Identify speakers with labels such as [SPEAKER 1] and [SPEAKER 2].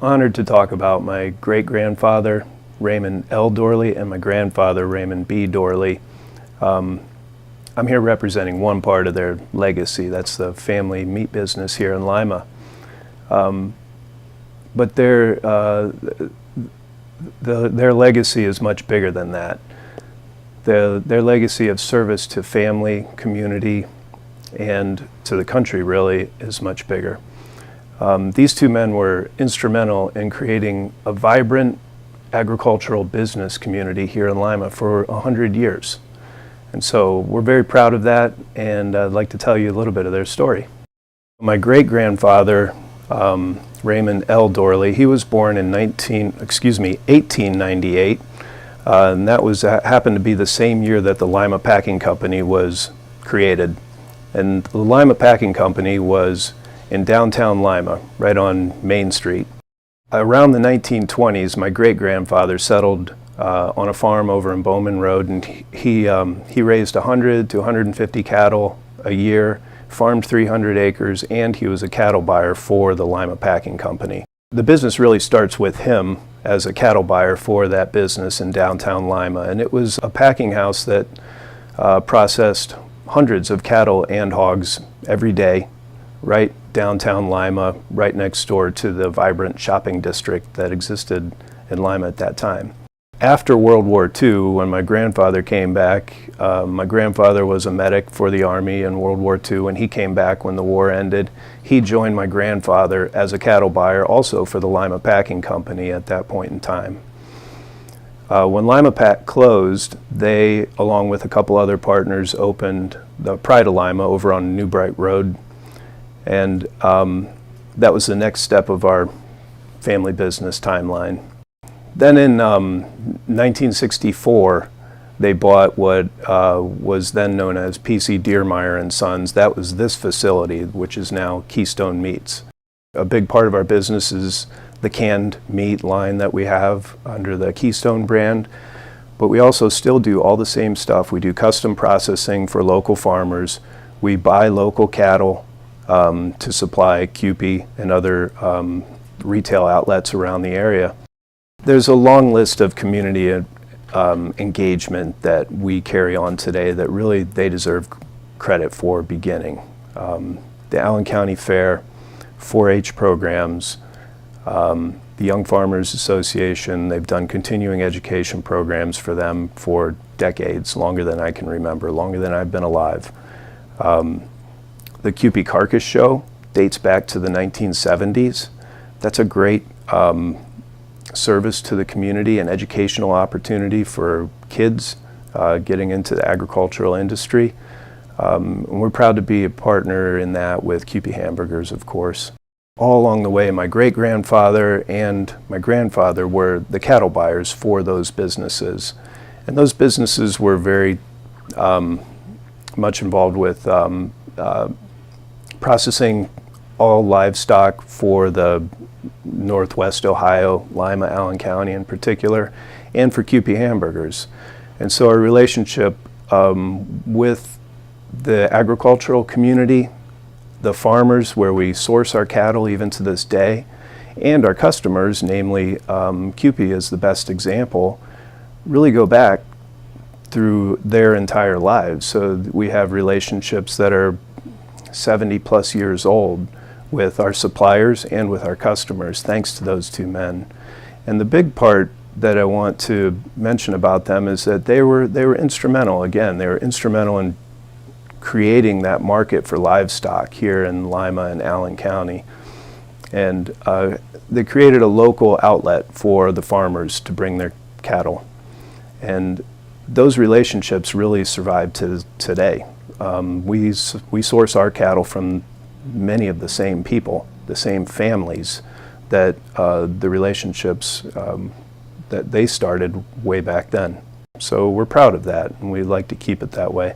[SPEAKER 1] honored to talk about my great-grandfather, Raymond L. Dorley, and my grandfather, Raymond B. Dorley. I'm here representing one part of their legacy. That's the family meat business here in Lima. But their legacy is much bigger than that. Their legacy of service to family, community, and to the country really is much bigger. These two men were instrumental in creating a vibrant agricultural business community here in Lima for 100 years. And so we're very proud of that, and I'd like to tell you a little bit of their story. My great-grandfather, Raymond L. Dorley, he was born in 1898, and that happened to be the same year that the Lima Packing Company was created. And the Lima Packing Company was in downtown Lima, right on Main Street. Around the 1920s, my great-grandfather settled on a farm over in Bowman Road, and he raised 100 to 150 cattle a year, farmed 300 acres, and he was a cattle buyer for the Lima Packing Company. The business really starts with him as a cattle buyer for that business in downtown Lima, and it was a packing house that processed hundreds of cattle and hogs every day, right downtown Lima, right next door to the vibrant shopping district that existed in Lima at that time. After World War II, when my grandfather came back, my grandfather was a medic for the Army in World War II. When he came back when the war ended, he joined my grandfather as a cattle buyer also for the Lima Packing Company at that point in time. When Lima Pack closed, they, along with a couple other partners, opened the Pride of Lima over on New Bright Road, and that was the next step of our family business timeline. Then in 1964, they bought what was then known as P.C. Diermeyer and Sons. That was this facility, which is now Keystone Meats. A big part of our business is the canned meat line that we have under the Keystone brand, but we also still do all the same stuff. We do custom processing for local farmers. We buy local cattle to supply CUPE and other retail outlets around the area. There's a long list of community engagement that we carry on today that really they deserve credit for beginning. The Allen County Fair, 4-H programs, the Young Farmers Association, they've done continuing education programs for them for decades, longer than I can remember, longer than I've been alive. The CUPE Carcass Show dates back to the 1970s. That's a great service to the community and educational opportunity for kids getting into the agricultural industry. And we're proud to be a partner in that with CUPE Hamburgers, of course. All along the way, my great-grandfather and my grandfather were the cattle buyers for those businesses. And those businesses were very much involved with processing all livestock for the Northwest Ohio, Lima, Allen County in particular, and for CUPE Hamburgers. And so our relationship with the agricultural community, the farmers where we source our cattle even to this day, and our customers, namely CUPE is the best example, really go back through their entire lives. So we have relationships that are 70+ years old with our suppliers and with our customers, thanks to those two men. And the big part that I want to mention about them is that they were instrumental. Again, they were instrumental in creating that market for livestock here in Lima and Allen County. And they created a local outlet for the farmers to bring their cattle. And those relationships really survive to today. We source our cattle from many of the same people, the same families that the relationships that they started way back then. So we're proud of that, and we'd like to keep it that way.